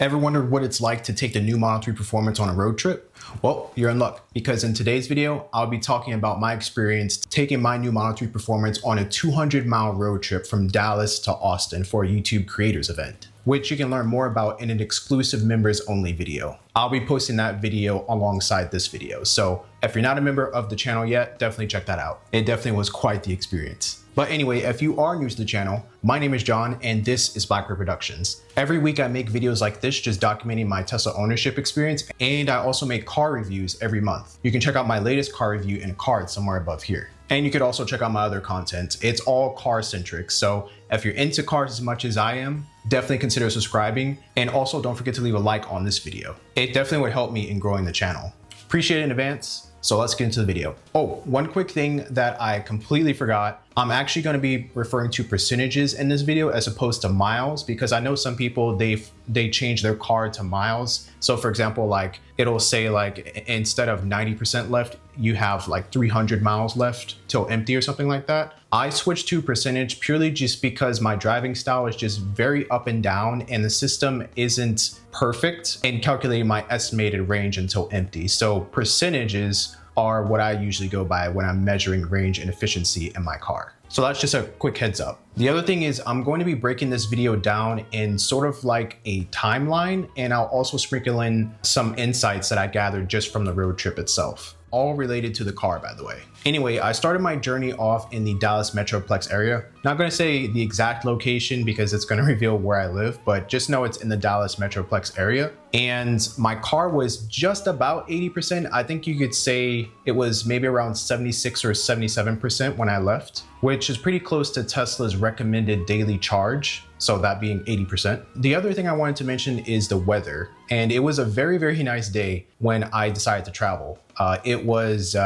Ever wondered what it's like to take the new Model 3 Performance on a road trip? Well, you're in luck, because in today's video, I'll be talking about my experience taking my new Model 3 Performance on a 200-mile road trip from Dallas to Austin for a YouTube creators event, which you can learn more about in an exclusive members only video. I'll be posting that video alongside this video. So if you're not a member of the channel yet, definitely check that out. It definitely was quite the experience. But anyway, if you are new to the channel, my name is John and this is Blackbird Productions. Every week I make videos like this just documenting my Tesla ownership experience, and I also make car reviews every month. You can check out my latest car review in a card somewhere above here. And you could also check out my other content. It's all car centric. So if you're into cars as much as I am, definitely consider subscribing. And also don't forget to leave a like on this video. It definitely would help me in growing the channel. Appreciate it in advance. So let's get into the video. Oh, one quick thing that I completely forgot. I'm actually going to be referring to percentages in this video as opposed to miles, because I know some people, they change their car to miles. So for example, like it'll say like instead of 90% left, you have like 300 miles left till empty or something like that. I switched to percentage purely just because my driving style is just very up and down and the system isn't perfect in calculating my estimated range until empty. So percentages are what I usually go by when I'm measuring range and efficiency in my car. So that's just a quick heads up. The other thing is I'm going to be breaking this video down in sort of like a timeline, and I'll also sprinkle in some insights that I gathered just from the road trip itself. All related to the car, by the way. Anyway, I started my journey off in the Dallas Metroplex area. Not gonna say the exact location because it's gonna reveal where I live, but just know it's in the Dallas Metroplex area. And my car was just about 80%. I think you could say it was maybe around 76 or 77% when I left, which is pretty close to Tesla's recommended daily charge. So that being 80%. The other thing I wanted to mention is the weather. And it was a very, very nice day when I decided to travel. It was,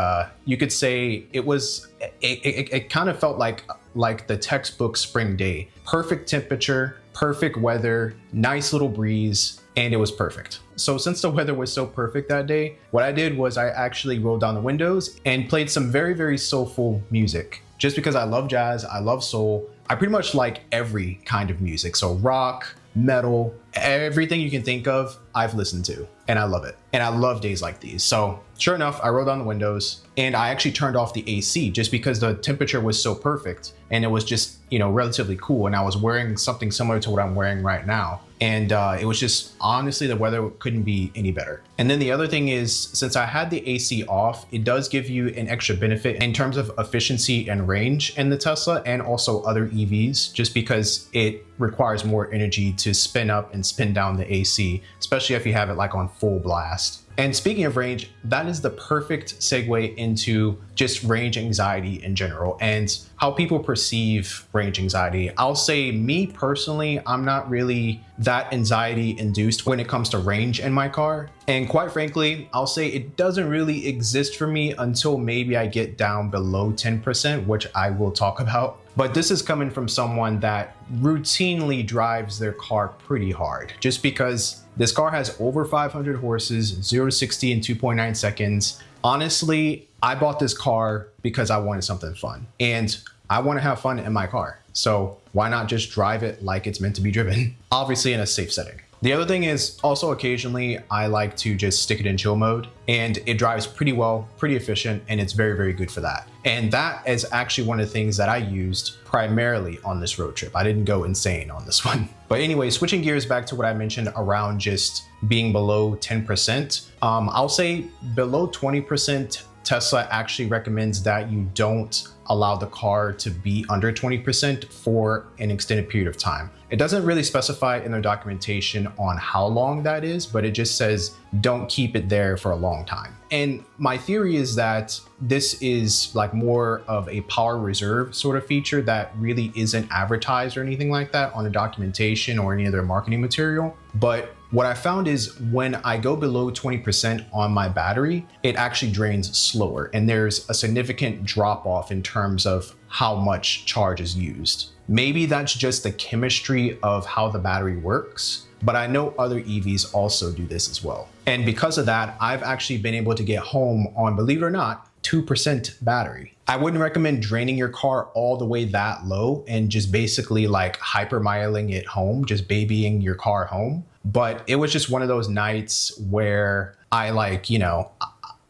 you could say it kind of felt like the textbook spring day. Perfect temperature, perfect weather, nice little breeze, and it was perfect. So since the weather was so perfect that day, what I did was I actually rolled down the windows and played some very, very soulful music. Just because I love jazz, I love soul. I pretty much like every kind of music. So rock, metal, everything you can think of, I've listened to, and I love it. And I love days like these. So sure enough, I rolled down the windows and I actually turned off the AC just because the temperature was so perfect and it was just, you know, relatively cool. And I was wearing something similar to what I'm wearing right now. And it was just, honestly, the weather couldn't be any better. And then the other thing is, since I had the AC off, it does give you an extra benefit in terms of efficiency and range in the Tesla and also other EVs, just because it requires more energy to spin up and spin down the AC, especially if you have it like on full blast. And speaking of range, that is the perfect segue into just range anxiety in general and how people perceive range anxiety. I'll say me personally, I'm not really that anxiety induced when it comes to range in my car. And quite frankly, I'll say it doesn't really exist for me until maybe I get down below 10%, which I will talk about. But this is coming from someone that routinely drives their car pretty hard, just because this car has over 500 horses, 0 to 60 in 2.9 seconds. Honestly, I bought this car because I wanted something fun, and I want to have fun in my car. So why not just drive it like it's meant to be driven? Obviously in a safe setting. The other thing is also occasionally I like to just stick it in chill mode, and it drives pretty well, pretty efficient, and it's very, very good for that. And that is actually one of the things that I used primarily on this road trip. I didn't go insane on this one. But anyway, switching gears back to what I mentioned around just being below 10%, I'll say below 20%, Tesla actually recommends that you don't allow the car to be under 20% for an extended period of time. It doesn't really specify in their documentation on how long that is, but it just says don't keep it there for a long time. And my theory is that this is like more of a power reserve sort of feature that really isn't advertised or anything like that on the documentation or any of their marketing material. But what I found is when I go below 20% on my battery, it actually drains slower, and there's a significant drop off in terms of how much charge is used. Maybe that's just the chemistry of how the battery works, but I know other EVs also do this as well. And because of that, I've actually been able to get home on, believe it or not, 2% battery. I wouldn't recommend draining your car all the way that low and just basically like hypermiling it home, just babying your car home. but it was just one of those nights where I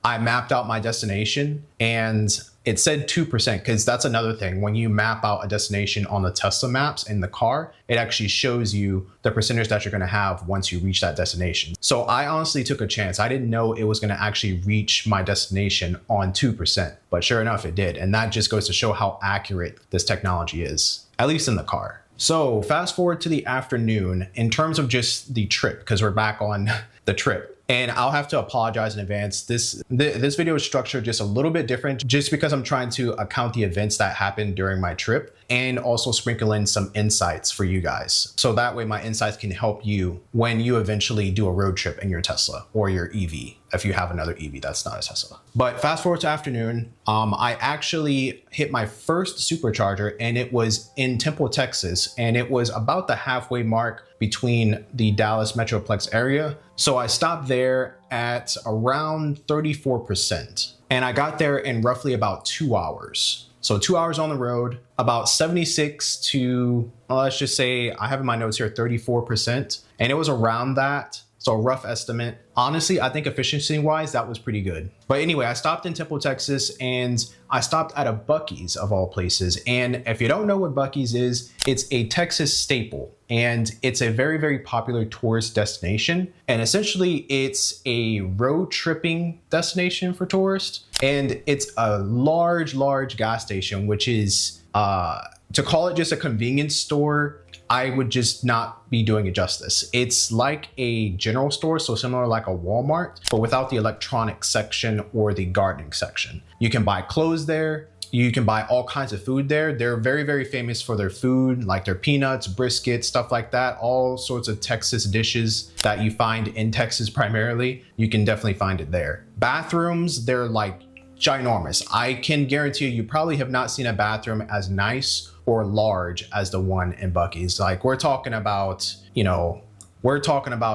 I mapped out my destination and it said 2%, because that's another thing. When you map out a destination on the Tesla maps in the car, it actually shows you the percentage that you're gonna have once you reach that destination. So I honestly took a chance. I didn't know it was gonna actually reach my destination on 2%, but sure enough, it did. And that just goes to show how accurate this technology is, at least in the car. So fast forward to the afternoon in terms of just the trip, because we're back on the trip. And I'll have to apologize in advance. This video is structured just a little bit different, just because I'm trying to account the events that happened during my trip and also sprinkle in some insights for you guys. So that way my insights can help you when you eventually do a road trip in your Tesla or your EV, if you have another EV that's not a Tesla. But fast forward to afternoon, I actually hit my first supercharger, and it was in Temple, Texas, and it was about the halfway mark between the Dallas Metroplex area. So I stopped there at around 34%, and I got there in roughly about 2 hours. So 2 hours on the road, about 76 to, let's just say, I have in my notes here 34%, and it was around that. So a rough estimate. Honestly, I think efficiency wise, that was pretty good. But anyway, I stopped in Temple, Texas, and I stopped at a Buc-ee's of all places. And if you don't know what Buc-ee's is, it's a Texas staple, and it's a very, very popular tourist destination. And essentially it's a road tripping destination for tourists. And it's a large gas station, which is, to call it just a convenience store, I would just not be doing it justice. It's like a general store, so similar like a Walmart, but without the electronics section or the gardening section. You can buy clothes there. You can buy all kinds of food there. They're very, very famous for their food, like their peanuts, brisket, stuff like that. All sorts of Texas dishes that you find in Texas primarily. You can definitely find it there. Bathrooms, they're like ginormous. I can guarantee you probably have not seen a bathroom as nice or large as the one in Buc-ee's. Like we're talking about,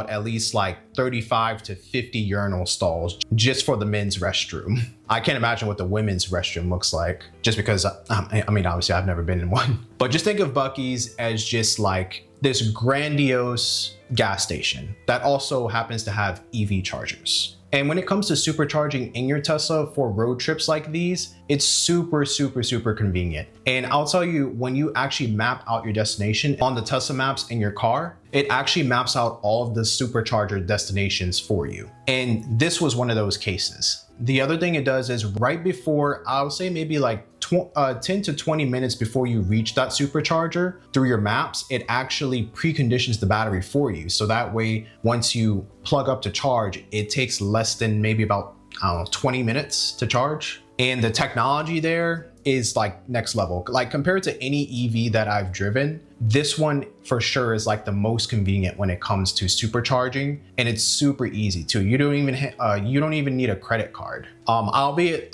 at least like 35 to 50 urinal stalls just for the men's restroom. I can't imagine what the women's restroom looks like, just because, obviously I've never been in one. But just think of Buc-ee's as just like this grandiose gas station that also happens to have EV chargers. And when it comes to supercharging in your Tesla for road trips like these, it's super convenient. And I'll tell you, when you actually map out your destination on the Tesla maps in your car, it actually maps out all of the supercharger destinations for you. And this was one of those cases. The other thing it does is right before, I would say maybe like 10 to 20 minutes before you reach that supercharger, through your maps, it actually preconditions the battery for you. So that way, once you plug up to charge, it takes less than maybe about, 20 minutes to charge. And the technology there is like next level. Like compared to any EV that I've driven, this one for sure is like the most convenient when it comes to supercharging, and it's super easy too. You don't even need a credit card. Albeit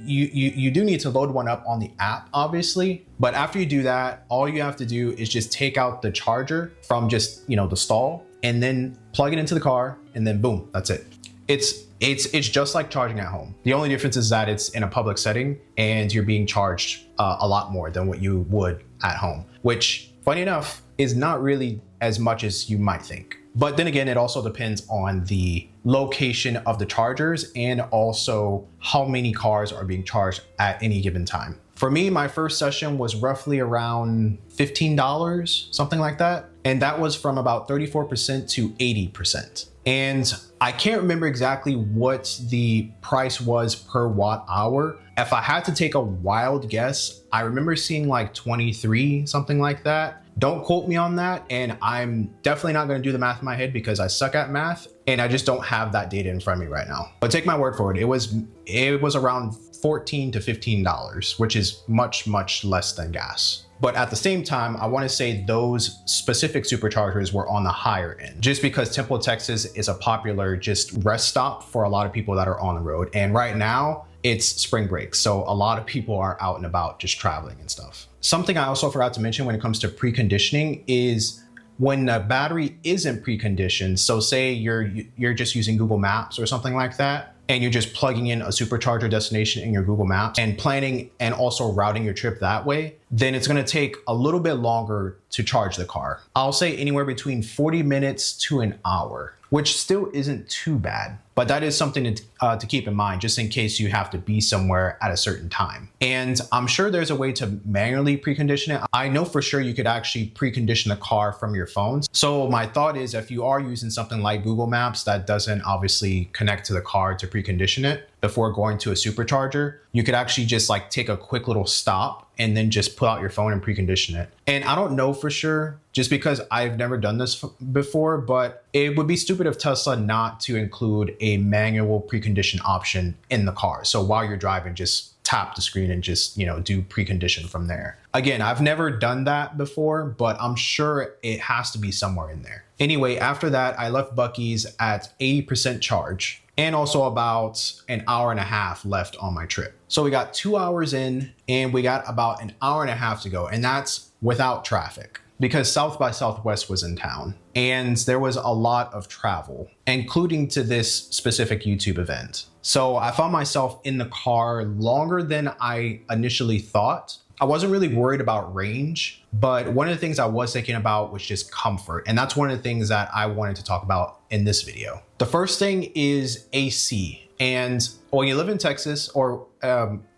you do need to load one up on the app, obviously. But after you do that, all you have to do is just take out the charger from just the stall, and then plug it into the car, and then boom, that's it. It's just like charging at home. The only difference is that it's in a public setting and you're being charged a lot more than what you would at home, which funny enough is not really as much as you might think. But then again, it also depends on the location of the chargers and also how many cars are being charged at any given time. For me, my first session was roughly around $15, something like that. And that was from about 34% to 80%. And I can't remember exactly what the price was per watt hour. If I had to take a wild guess, I remember seeing like 23, something like that. Don't quote me on that. And I'm definitely not going to do the math in my head because I suck at math and I just don't have that data in front of me right now. But take my word for it. It was around $14 to $15, which is much less than gas. But at the same time, I want to say those specific superchargers were on the higher end, just because Temple, Texas is a popular just rest stop for a lot of people that are on the road. And right now it's spring break. So a lot of people are out and about just traveling and stuff. Something I also forgot to mention when it comes to preconditioning is when the battery isn't preconditioned. So say you're just using Google Maps or something like that, and you're just plugging in a supercharger destination in your Google Maps and planning and also routing your trip that way, then it's going to take a little bit longer to charge the car. I'll say anywhere between 40 minutes to an hour, which still isn't too bad. But that is something to keep in mind, just in case you have to be somewhere at a certain time. And I'm sure there's a way to manually precondition it. I know for sure you could actually precondition the car from your phones. So my thought is, if you are using something like Google Maps that doesn't obviously connect to the car to precondition it before going to a supercharger, you could actually just like take a quick little stop and then just pull out your phone and precondition it. And I don't know for sure, just because I've never done this before, but it would be stupid of Tesla not to include a manual precondition option in the car. So while you're driving, just tap the screen and just, do precondition from there. Again, I've never done that before, but I'm sure it has to be somewhere in there. Anyway, after that, I left Buc-ee's at 80% charge and also about an hour and a half left on my trip. So we got 2 hours in and we got about an hour and a half to go, and that's without traffic, because South by Southwest was in town and there was a lot of travel, including to this specific YouTube event. So I found myself in the car longer than I initially thought. I wasn't really worried about range, but one of the things I was thinking about was just comfort. And that's one of the things that I wanted to talk about in this video. The first thing is AC. And when you live in Texas, or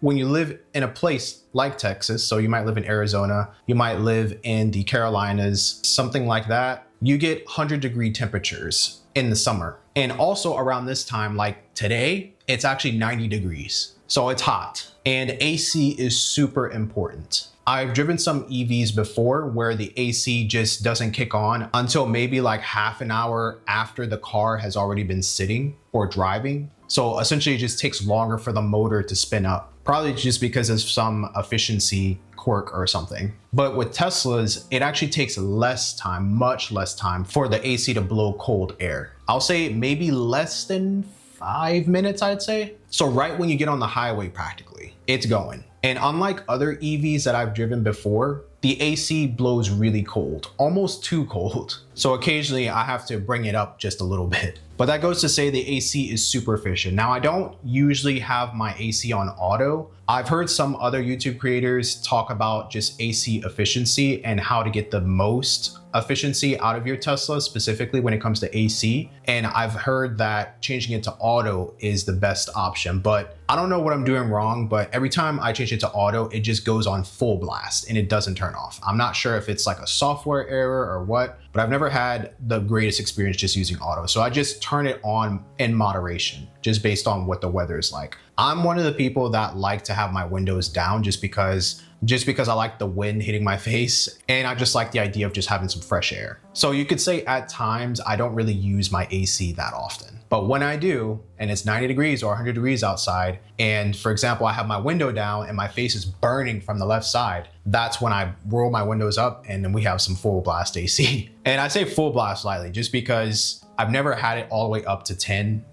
when you live in a place like Texas, so you might live in Arizona, you might live in the Carolinas, something like that, you get 100-degree temperatures in the summer. And also around this time, like today, it's actually 90 degrees. So it's hot, and AC is super important. I've driven some EVs before where the AC just doesn't kick on until maybe like half an hour after the car has already been sitting or driving. So essentially it just takes longer for the motor to spin up, probably just because of some efficiency quirk or something. But with Teslas, it actually takes less time, much less time for the AC to blow cold air. I'll say maybe less than 5 minutes, I'd say. So right when you get on the highway, practically, it's going. And unlike other EVs that I've driven before, the AC blows really cold, almost too cold. So occasionally I have to bring it up just a little bit. But that goes to say the AC is super efficient. Now, I don't usually have my AC on auto. I've heard some other YouTube creators talk about just AC efficiency and how to get the most efficiency out of your Tesla, specifically when it comes to AC. And I've heard that changing it to auto is the best option, but I don't know what I'm doing wrong, but every time I change it to auto, it just goes on full blast and it doesn't turn off. I'm not sure if it's like a software error or what, but I've never had the greatest experience just using auto. So I just turn it on in moderation, just based on what the weather is like. I'm one of the people that like to have my windows down just because I like the wind hitting my face, and I just like the idea of just having some fresh air. So you could say at times I don't really use my AC that often. But when I do, and it's 90 degrees or 100 degrees outside, and for example, I have my window down and my face is burning from the left side, that's when I roll my windows up and then we have some full blast AC. And I say full blast slightly just because I've never had it all the way up to 10.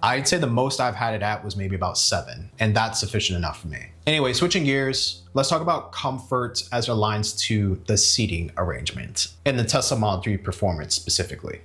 I'd say the most I've had it at was maybe about 7, and that's sufficient enough for me. Anyway, switching gears, let's talk about comfort as it aligns to the seating arrangement in the Tesla Model 3 Performance specifically.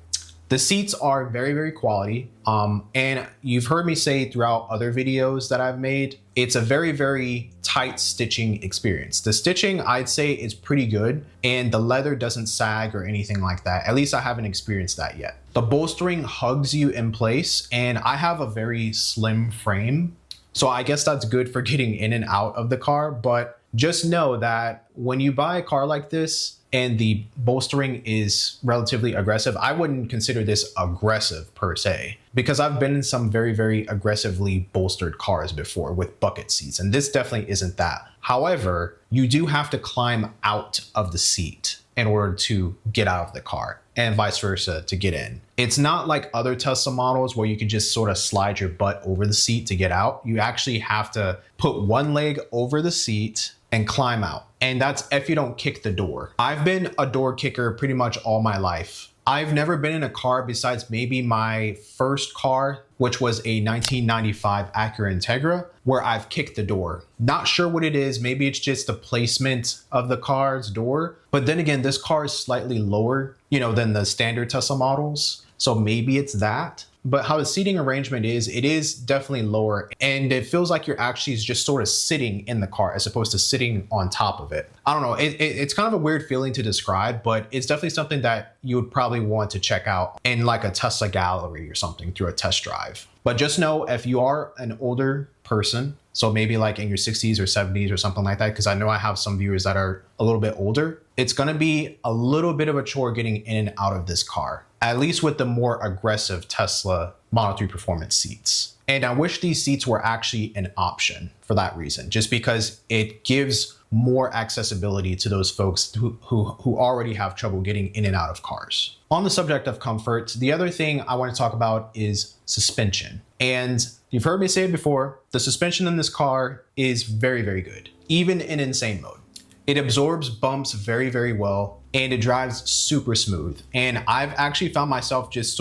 The seats are very, very quality. And you've heard me say throughout other videos that I've made, it's a very, very tight stitching experience. The stitching, I'd say, is pretty good, and the leather doesn't sag or anything like that. At least I haven't experienced that yet. The bolstering hugs you in place, and I have a very slim frame, so I guess that's good for getting in and out of the car. But just know that when you buy a car like this, and the bolstering is relatively aggressive, I wouldn't consider this aggressive per se, because I've been in some very, very aggressively bolstered cars before with bucket seats, and this definitely isn't that. However, you do have to climb out of the seat in order to get out of the car, and vice versa to get in. It's not like other Tesla models where you can just sort of slide your butt over the seat to get out. You actually have to put one leg over the seat and climb out. And that's if you don't kick the door. I've been a door kicker pretty much all my life. I've never been in a car besides maybe my first car, which was a 1995 Acura Integra, where I've kicked the door. Not sure what it is. Maybe it's just the placement of the car's door. But then again, this car is slightly lower, than the standard Tesla models. So maybe it's that. but how the seating arrangement is, it is definitely lower, and it feels like you're actually just sort of sitting in the car as opposed to sitting on top of it. I don't know, it's kind of a weird feeling to describe, but it's definitely something that you would probably want to check out in like a Tesla gallery or something through a test drive. But just know, if you are an older person, so maybe like in your 60s or 70s or something like that, because I know I have some viewers that are a little bit older, it's going to be a little bit of a chore getting in and out of this car, at least with the more aggressive Tesla Model 3 Performance seats. And I wish these seats were actually an option for that reason, just because it gives more accessibility to those folks who already have trouble getting in and out of cars. On the subject of comfort, the other thing I want to talk about is suspension. And you've heard me say it before, the suspension in this car is very, very good, even in insane mode. It absorbs bumps very, very well, and it drives super smooth. And I've actually found myself just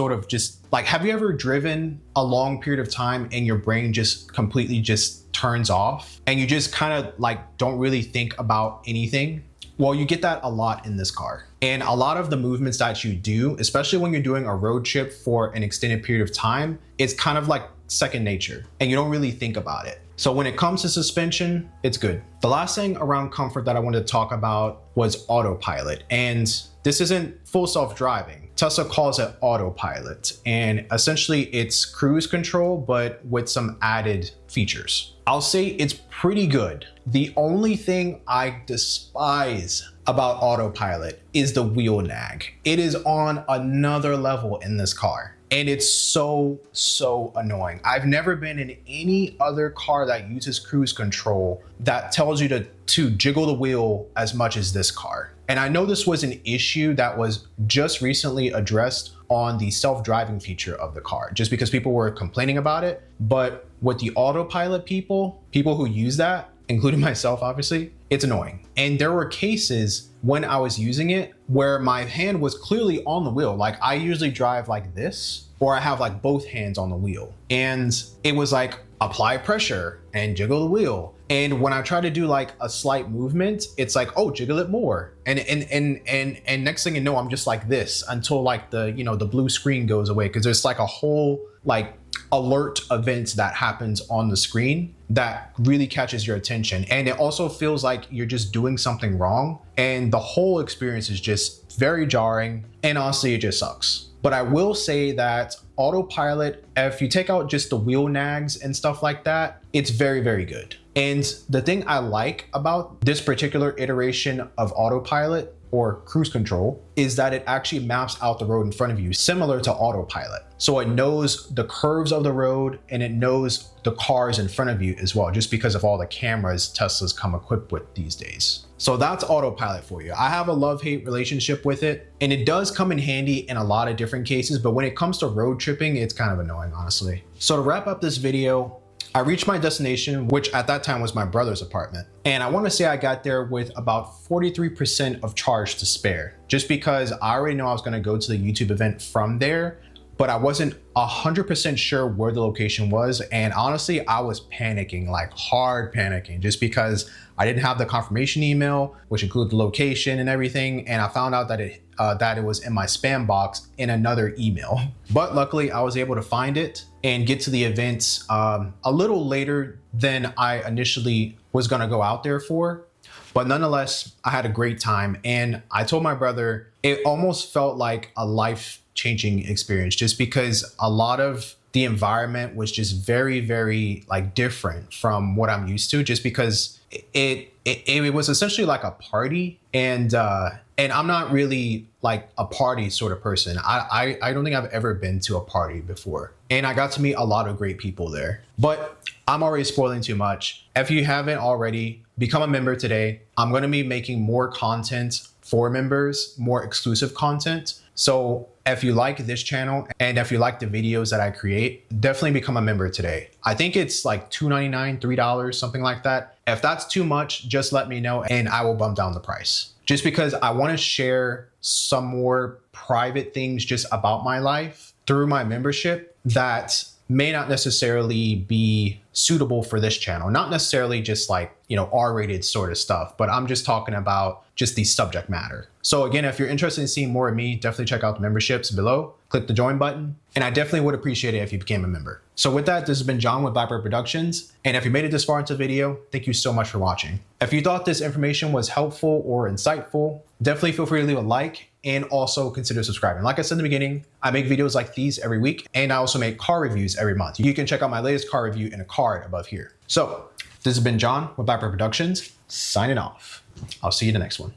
like, have you ever driven a long period of time and your brain just completely just turns off and you just kind of like don't really think about anything? Well, you get that a lot in this car. And a lot of the movements that you do, especially when you're doing a road trip for an extended period of time, it's kind of like second nature and you don't really think about it. So when it comes to suspension, it's good. The last thing around comfort that I wanted to talk about was autopilot. And this isn't full self-driving. Tesla calls it autopilot. And essentially it's cruise control, but with some added features. I'll say it's pretty good. The only thing I despise about autopilot is the wheel nag. It is on another level in this car. And it's so annoying. I've never been in any other car that uses cruise control that tells you to jiggle the wheel as much as this car. And I know this was an issue that was just recently addressed on the self-driving feature of the car, just because people were complaining about it. But with the autopilot people who use that, including myself, obviously, it's annoying. And there were cases when I was using it where my hand was clearly on the wheel. Like, I usually drive like this, or I have like both hands on the wheel. And it was like, apply pressure and jiggle the wheel. And when I try to do like a slight movement, it's like, oh, jiggle it more. And next thing you know, I'm just like this until like the blue screen goes away. Cause there's like a whole like alert event that happens on the screen that really catches your attention. And it also feels like you're just doing something wrong. And the whole experience is just very jarring. And honestly, it just sucks. But I will say that autopilot, if you take out just the wheel nags and stuff like that, it's very, very good. And the thing I like about this particular iteration of autopilot or cruise control is that it actually maps out the road in front of you, similar to autopilot. So it knows the curves of the road and it knows the cars in front of you as well, just because of all the cameras Teslas come equipped with these days. So that's autopilot for you. I have a love-hate relationship with it, and it does come in handy in a lot of different cases, but when it comes to road tripping, it's kind of annoying, honestly. So to wrap up this video, I reached my destination, which at that time was my brother's apartment. And I want to say I got there with about 43% of charge to spare, just because I already know I was going to go to the YouTube event from there, but I wasn't 100% sure where the location was. And honestly, I was panicking, like hard panicking, just because I didn't have the confirmation email, which included the location and everything. And I found out that it was in my spam box in another email. But luckily I was able to find it and get to the event a little later than I initially was gonna go out there for. But nonetheless, I had a great time. And I told my brother, it almost felt like a life-changing experience, just because a lot of the environment was just very, very like different from what I'm used to, just because it was essentially like a party. And I'm not really like a party sort of person. I don't think I've ever been to a party before. And I got to meet a lot of great people there. But I'm already spoiling too much. If you haven't already, become a member today. I'm going to be making more content for members, more exclusive content. So if you like this channel and if you like the videos that I create, definitely become a member today. I think it's like $2.99, $3, something like that. If that's too much, just let me know and I will bump down the price. Just because I want to share some more private things just about my life through my membership that may not necessarily be suitable for this channel. Not necessarily just like, R-rated sort of stuff, but I'm just talking about just the subject matter. So again, if you're interested in seeing more of me, definitely check out the memberships below. click the join button, and I definitely would appreciate it if you became a member. So with that, this has been John with Blackbird Productions, and if you made it this far into the video, thank you so much for watching. If you thought this information was helpful or insightful, definitely feel free to leave a like and also consider subscribing. Like I said in the beginning, I make videos like these every week, and I also make car reviews every month. You can check out my latest car review in a card above here. So this has been John with Blackbird Productions, signing off. I'll see you in the next one.